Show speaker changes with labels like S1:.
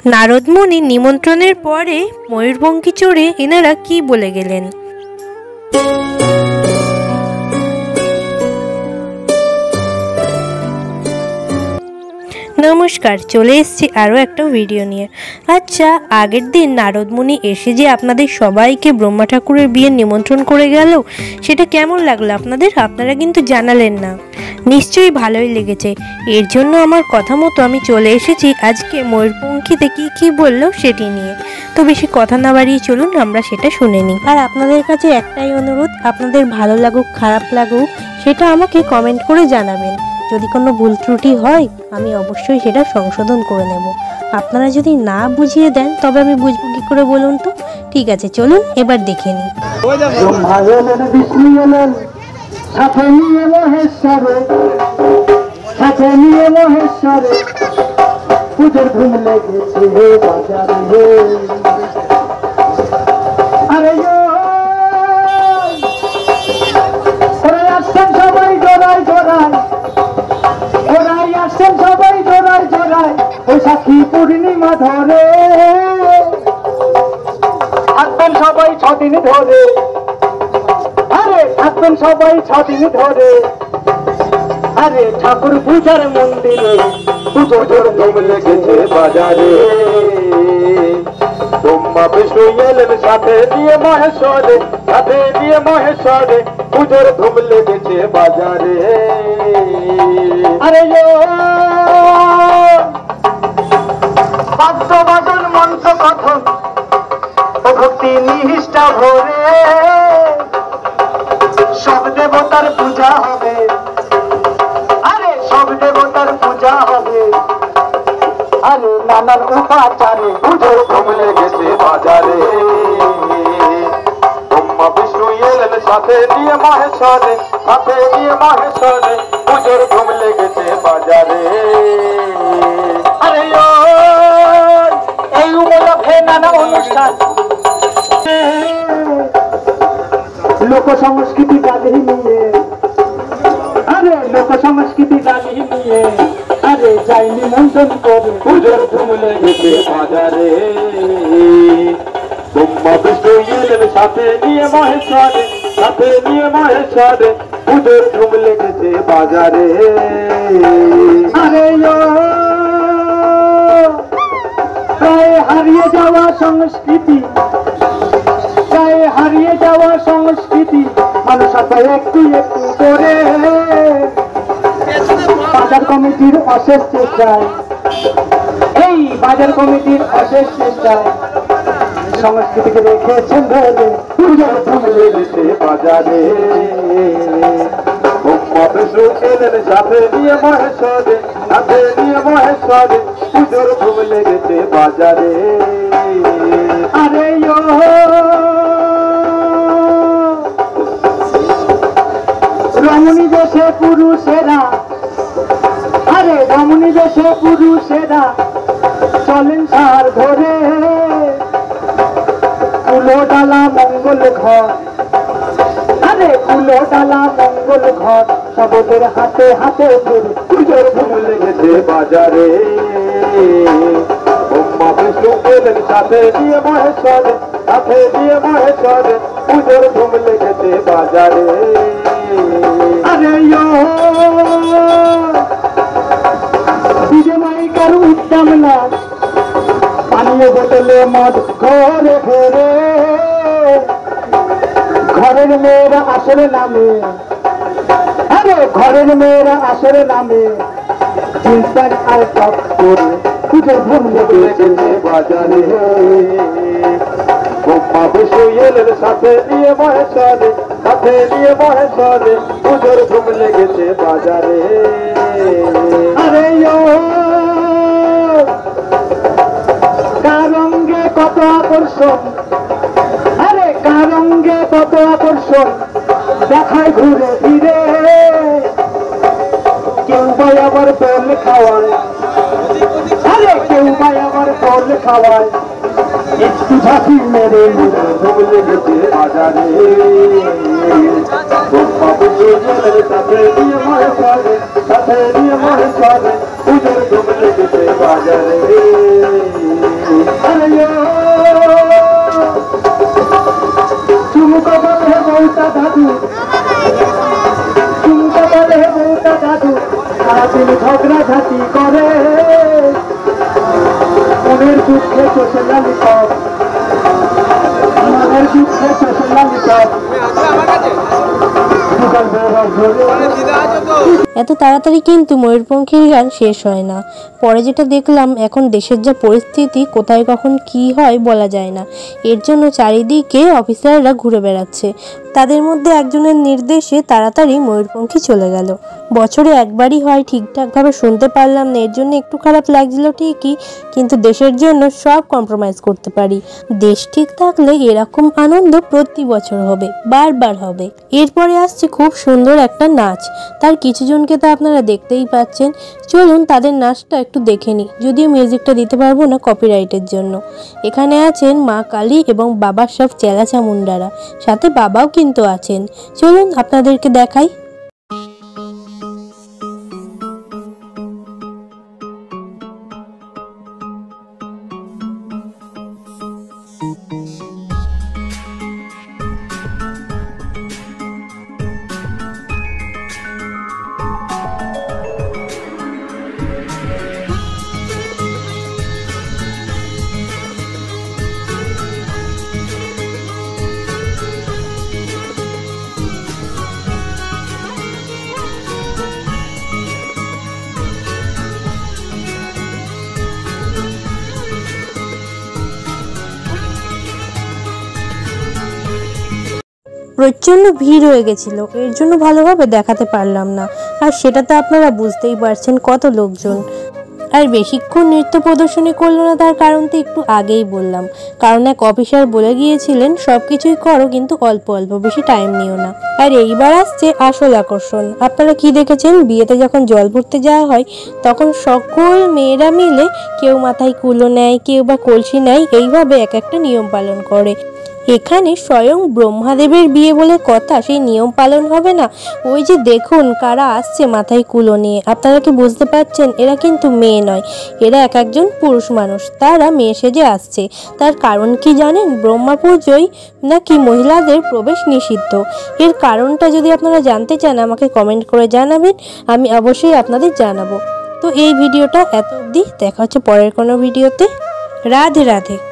S1: নারদমুনির নিমন্ত্রণের পরে ময়ূরপঙ্খী চড়ে এনারা কি বলে গেলেন। নমস্কার, চলে এসেছি আরও একটা ভিডিও নিয়ে। আচ্ছা, আগের দিন নারদমুনি এসে যে আপনাদের সবাইকে ব্রহ্মা ঠাকুরের বিয়ের নিমন্ত্রণ করে গেল, সেটা কেমন লাগলো আপনাদের? আপনারা কিন্তু জানালেন না। নিশ্চয়ই ভালোই লেগেছে। এর জন্য আমার কথা মতো আমি চলে এসেছি আজকে ময়ূরপঙ্খীতে কি বললো সেটি নিয়ে। তো বেশি কথা না বাড়িয়ে চলুন আমরা সেটা শুনে নিই। আর আপনাদের কাছে একটাই অনুরোধ, আপনাদের ভালো লাগুক খারাপ লাগুক সেটা আমাকে কমেন্ট করে জানাবেন। যদি কোনো ভুল ত্রুটি হয় আমি অবশ্যই সেটা সংশোধন করে নেব। আপনারা যদি না বুঝিয়ে দেন তবে আমি বুঝবো কি করে বলুন তো? ঠিক আছে, চলুন এবার দেখে নিই।
S2: বৈশাখী পূর্ণিমা ধরে থাকবেন সবাই 6 দিন ধরে। আরে থাকবেন সবাই 6 দিন ধরে। আরে ঠাকুর পূজার মন্দিরে পুজোর ধুম লেগেছে বাজারে। ব্রহ্মা বিষ্ণু এলেন সাথে নিয়ে মহেশ্বরে, সাথে নিয়ে মহেশ্বরে পুজোর ধুম লেগেছে বাজারে। আরে বাদ্যবাদন মন্ত্র কথন ও ভক্তি নিষ্ঠা ভরে সব দেবতার পূজা হবে। আরে সব দেবতার পূজা হবে। আরে নানান উপাচারে পুজোর ধুম লেগেছে বাজারে। ব্রহ্মা বিষ্ণু এলেন সাথে নিয়ে মহেশ্বরে, সাথে নিয়ে মহেশ্বরে পুজোর ধুম লেগেছে বাজারে। আরে এই উপলক্ষে নানা অনুষ্ঠান, লোক সংস্কৃতি গালি নিয়ে, আরে লোক সংস্কৃতি গালি নিয়ে আরে যাই নিমন্ত্রণ করে পুজোর ধুম লেগেছে বাজারে। ব্রহ্মা বিষ্ণু এলেন সাথে নিয়ে মহেশ্বরে, সাথে নিয়ে মহেশ্বরে পুজোর ধুম লেগেছে বাজারে। আরে প্রায় হারিয়ে যাওয়া সংস্কৃতি, প্রায় হারিয়ে যাওয়া সংস্কৃতি মানুষ একটু একটু করে বাজার কমিটির অশেষ চেষ্টায়, এই বাজার কমিটির অশেষ চেষ্টায় সংস্কৃতিকে রেখেছেন ধরে পুজোর ধুম লেগেছে বাজারে। ব্রহ্মা বিষ্ণু এলেন সাথে নিয়ে মহেশ্বরে, সাথে নিয়ে মহেশ্বরে পুজোর ধুম লেগেছে বাজারে। আরে রমণী দেশে পুরুষেরা, আরে রমণী দেশে পুরুষেরা চলেন সার ধরে কুলো ডালা মঙ্গল ঘর, আরে কুলো ডালা মঙ্গল ঘর সবদের হাতে হাতে ধরে পুজোর ধুম লেগেছে বাজারে। ব্রহ্মা বিষ্ণু এলেন সাথে নিয়ে মহেশ্বরে, সাথে নিয়ে মহেশ্বরে পুজোর ধুম লেগেছে বাজারে। আরে বিজয়মাইকার উদ্যম না, পানীয় বোতলে মদ ঘরে ঘরে, ঘরের মেয়েরা আসরে নামে, আরে ঘরের মেয়েরা আসরে নামে জিন্স প্যান্ট আর টপ করে পুজোর ধুম লেগেছে বাজারে। ব্রহ্মা বিষ্ণু এলেন সাথে নিয়ে মহেশ্বরে, সাথে নিয়ে মহেশ্বরে পুজোর ধুম লেগেছে বাজারে। আরে কারঙ্গে কত আকর্ষণ, আরে কারঙ্গে কত আকর্ষণ দেখায় ঘুরে ফিরে, কেউ ভাই আবার বল খাওয়ায়, আরে কেউ ভাই আবার বল খাওয়ায় একটু ঝাঁকি মেরে ধুম লেগেছে বাজারে। ব্রহ্মা বিষ্ণু এলেন সাথে নিয়ে মহেশ্বরে, সাথে নিয়ে মহেশ্বরে পুজোর ধুম লেগেছে বাজারে। মনের দুঃখে চোখে লালিপপ, মনের দুঃখে চোখে লালিপপ।
S1: এত তাড়াতাড়ি কিন্তু ময়ূরপঙ্খীর গান শেষ হয় না। পরে যেটা দেখলাম, এখন দেশের যা পরিস্থিতি, কোথায় কখন কি হয় বলা যায় না। এর জন্য চারিদিকে অফিসাররা ঘুরে বেড়াচ্ছে। তাদের মধ্যে একজনের নির্দেশে তাড়াতাড়ি ময়ূরপঙ্খী চলে গেল। বছরে একবারই হয়, ঠিকঠাকভাবে শুনতে পারলাম না, এর জন্য একটু খারাপ লাগছিল ঠিকই, কিন্তু দেশের জন্য সব কম্প্রোমাইজ করতে পারি। দেশ ঠিক থাকলে এরকম আনন্দ প্রতি বছর হবে, বারবার হবে। এরপরে আসছে খুব সুন্দর একটা নাচ, তার কিছুজনকে তো আপনারা দেখতেই পাচ্ছেন। চলুন তাদের নাচটা একটু দেখে নিই, যদিও মিউজিকটা দিতে পারবো না কপিরাইটের জন্য। এখানে আছেন মা কালী এবং বাবার সব চেলা চামুন্ডারা, সাথে বাবাও কিন্তু আছেন। চলুন আপনাদেরকে দেখাই। প্রচণ্ড ভিড় হয়ে গেছিল, এর জন্য ভালোভাবে দেখাতে পারলাম না। আর সেটা তো আপনারা বুঝতেই পারছেন কত লোকজন। আর বেশিক্ষণ নৃত্য প্রদর্শনী করলো না, তার কারণ তো একটু আগেই বললাম। কারণ এক অফিসার বলে গিয়েছিলেন সব কিছুই করো, কিন্তু অল্প অল্প, বেশি টাইম নিও না। আর এইবার আসছে আসল আকর্ষণ। আপনারা কি দেখেছেন, বিয়েতে যখন জল ভরতে যাওয়া হয় তখন সকল মেয়েরা মিলে কেউ মাথায় কুলো নেয়, কেউ বা কলসি নেয়, এইভাবে এক একটা নিয়ম পালন করে। এখানে স্বয়ং ব্রহ্মাদেবের বিয়ে বলে কথা, সেই নিয়ম পালন হবে না? ওই যে দেখুন কারা আসছে মাথায় কুলো নিয়ে। আপনারা কি বুঝতে পারছেন, এরা কিন্তু মেয়ে নয়, এরা এক একজন পুরুষ মানুষ। তারা মেয়ে সেজে আসছে। তার কারণ কি জানেন? ব্রহ্মা পুজোয় নাকি মহিলাদের প্রবেশ নিষিদ্ধ। এর কারণটা যদি আপনারা জানতে চান আমাকে কমেন্ট করে জানাবেন, আমি অবশ্যই আপনাদের জানাবো। তো এই ভিডিওটা এত অবধি, দেখা হচ্ছে পরের কোনো ভিডিওতে। রাধে রাধে।